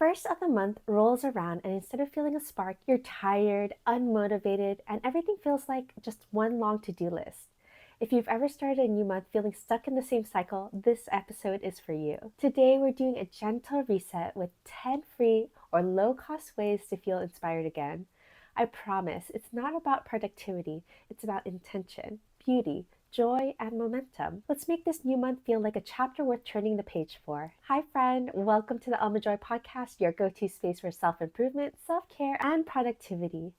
first of the month rolls around, and instead of feeling a spark, you're tired, unmotivated, and everything feels like just one long to do list. If you've ever started a new month feeling stuck in the same cycle, this episode is for you. Today, we're doing a gentle reset with 10 free or low cost ways to feel inspired again. I promise it's not about productivity, it's about intention, beauty, joy, and momentum. Let's make this new month feel like a chapter worth turning the page for. Hi, friend. Welcome to the Alma Joy podcast, your go to space for self improvement, self care, and productivity.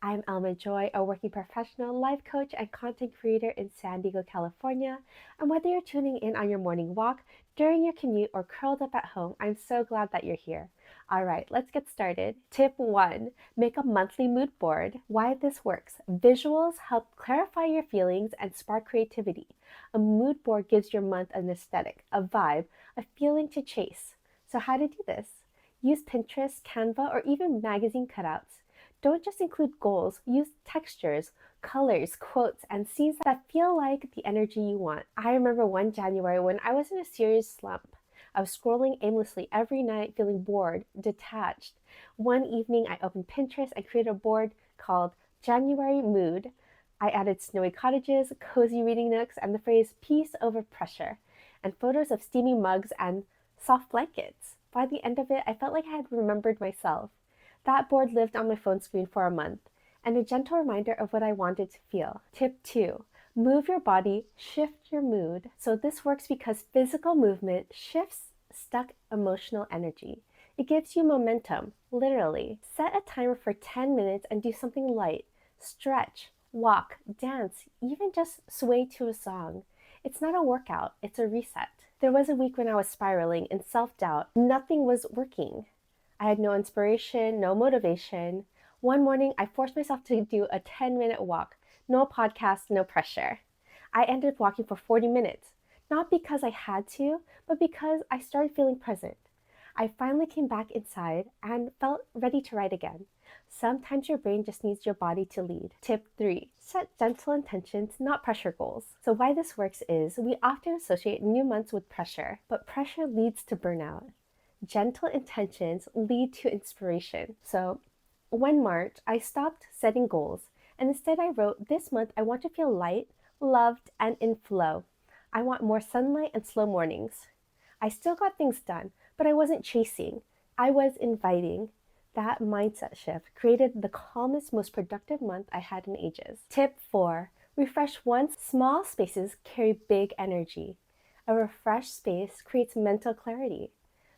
I'm Alma Joy, a working professional, life coach, and content creator in San Diego, California. And whether you're tuning in on your morning walk, during your commute, or curled up at home, I'm so glad that you're here. All right, let's get started. Tip 1, make a monthly mood board. Why this works. Visuals help clarify your feelings and spark creativity. A mood board gives your month an aesthetic, a vibe, a feeling to chase. So how to do this? Use Pinterest, Canva, or even magazine cutouts. Don't just include goals, use textures, colors, quotes, and scenes that feel like the energy you want. I remember one January when I was in a serious slump. I was scrolling aimlessly every night, feeling bored, detached. One evening, I opened Pinterest and created a board called January Mood. I added snowy cottages, cozy reading nooks, and the phrase peace over pressure, and photos of steamy mugs and soft blankets. By the end of it, I felt like I had remembered myself. That board lived on my phone screen for a month, and a gentle reminder of what I wanted to feel. Tip 2, move your body, shift your mood. So this works because physical movement shifts stuck emotional energy. It gives you momentum, literally. Set a timer for 10 minutes and do something light. Stretch, walk, dance, even just sway to a song. It's not a workout, it's a reset. There was a week when I was spiraling in self-doubt. Nothing was working. I had no inspiration, no motivation. One morning, I forced myself to do a 10-minute walk. No podcast, no pressure. I ended up walking for 40 minutes, not because I had to, but because I started feeling present. I finally came back inside and felt ready to write again. Sometimes your brain just needs your body to lead. Tip 3, set gentle intentions, not pressure goals. So why this works is we often associate new months with pressure, but pressure leads to burnout. Gentle intentions lead to inspiration. So one March, I stopped setting goals and instead I wrote, this month I want to feel light, loved, and in flow. I want more sunlight and slow mornings. I still got things done, but I wasn't chasing. I was inviting. That mindset shift created the calmest, most productive month I had in ages. Tip 4, refresh once. Small spaces carry big energy. A refreshed space creates mental clarity.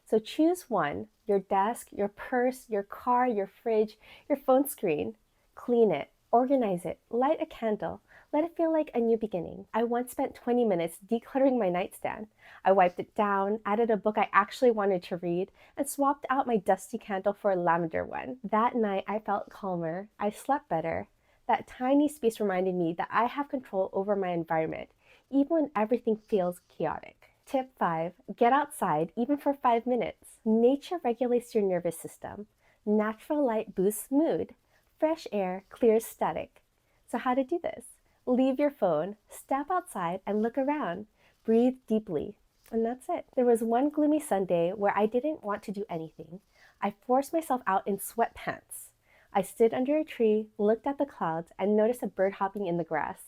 So choose one, your desk, your purse, your car, your fridge, your phone screen. Clean it, organize it, light a candle, let it feel like a new beginning. I once spent 20 minutes decluttering my nightstand. I wiped it down, added a book I actually wanted to read, and swapped out my dusty candle for a lavender one. That night I felt calmer, I slept better. That tiny space reminded me that I have control over my environment, even when everything feels chaotic. Tip 5, get outside even for 5 minutes. Nature regulates your nervous system. Natural light boosts mood. Fresh air clears static. So how to do this? Leave your phone, step outside, and look around. Breathe deeply. And that's it. There was one gloomy Sunday where I didn't want to do anything. I forced myself out in sweatpants. I stood under a tree, looked at the clouds, and noticed a bird hopping in the grass.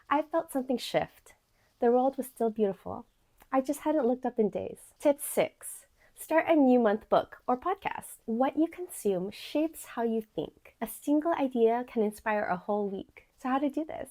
I felt something shift. The world was still beautiful. I just hadn't looked up in days. Tip 6, start a new month book or podcast. What you consume shapes how you think. A single idea can inspire a whole week. So how to do this?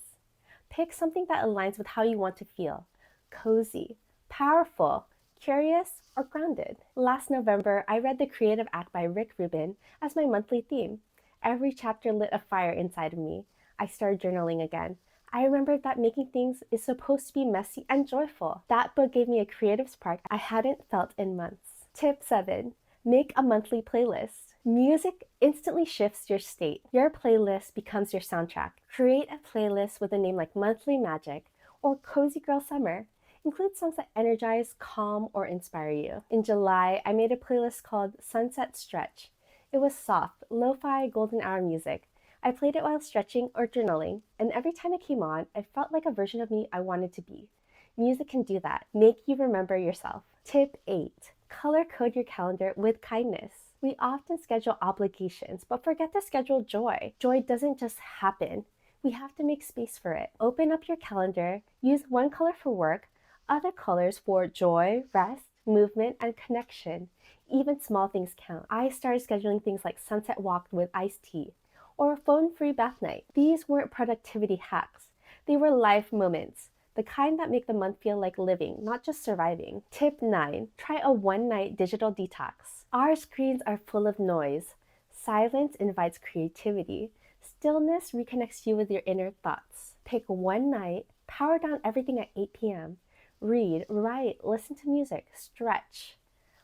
Pick something that aligns with how you want to feel. Cozy, powerful, curious, or grounded. Last November, I read The Creative Act by Rick Rubin as my monthly theme. Every chapter lit a fire inside of me. I started journaling again. I remembered that making things is supposed to be messy and joyful. That book gave me a creative spark I hadn't felt in months. Tip 7, make a monthly playlist. Music instantly shifts your state. Your playlist becomes your soundtrack. Create a playlist with a name like Monthly Magic or Cozy Girl Summer. Include songs that energize, calm, or inspire you. In July, I made a playlist called Sunset Stretch. It was soft, lo-fi golden hour music. I played it while stretching or journaling, and every time it came on, I felt like a version of me I wanted to be. Music can do that, make you remember yourself. Tip 8, Color code your calendar with kindness. We often schedule obligations, but forget to schedule joy. Joy doesn't just happen. We have to make space for it. Open up your calendar, use one color for work, other colors for joy, rest, movement, and connection. Even small things count. I started scheduling things like sunset walk with iced tea or a phone-free bath night. These weren't productivity hacks. They were life moments, the kind that make the month feel like living, not just surviving. Tip 9. Try a one-night digital detox. Our screens are full of noise. Silence invites creativity. Stillness reconnects you with your inner thoughts. Pick one night, power down everything at 8 p.m. Read, write, listen to music, stretch.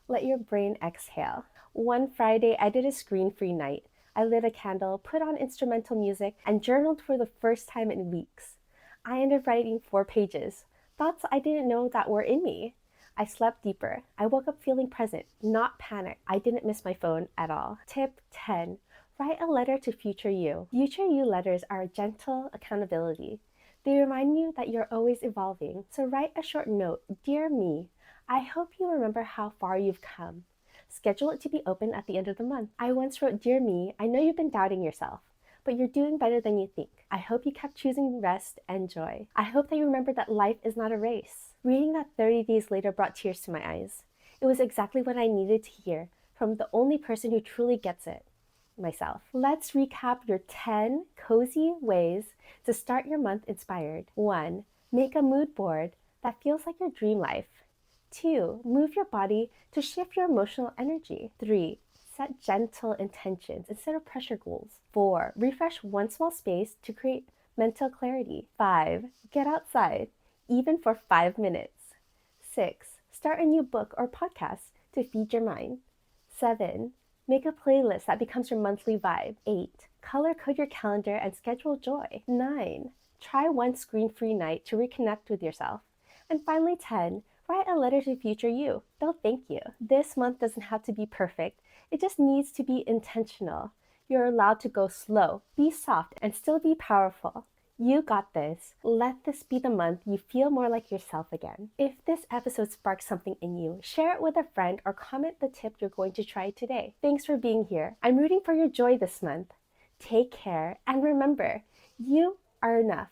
Let your brain exhale. One Friday, I did a screen-free night. I lit a candle, put on instrumental music, and journaled for the first time in weeks. I ended up writing 4 pages, thoughts I didn't know that were in me. I slept deeper. I woke up feeling present, not panicked. I didn't miss my phone at all. Tip 10. Write a letter to future you. Future you letters are a gentle accountability. They remind you that you're always evolving. So write a short note. Dear me, I hope you remember how far you've come. Schedule it to be open at the end of the month. I once wrote, Dear me, I know you've been doubting yourself, but you're doing better than you think. I hope you kept choosing rest and joy. I hope that you remember that life is not a race. Reading that 30 days later brought tears to my eyes. It was exactly what I needed to hear from the only person who truly gets it, myself. Let's recap your 10 cozy ways to start your month inspired. 1. Make a mood board that feels like your dream life. 2. Move your body to shift your emotional energy. 3. Set gentle intentions instead of pressure goals. 4. Refresh one small space to create mental clarity. 5. Get outside, even for 5 minutes. 6. Start a new book or podcast to feed your mind. 7. Make a playlist that becomes your monthly vibe. 8. Color code your calendar and schedule joy. 9. Try one screen-free night to reconnect with yourself. And finally, 10. Write a letter to future you. They'll thank you. This month doesn't have to be perfect. It just needs to be intentional. You're allowed to go slow, be soft, and still be powerful. You got this. Let this be the month you feel more like yourself again. If this episode sparked something in you, share it with a friend or comment the tip you're going to try today. Thanks for being here. I'm rooting for your joy this month. Take care, and remember, you are enough.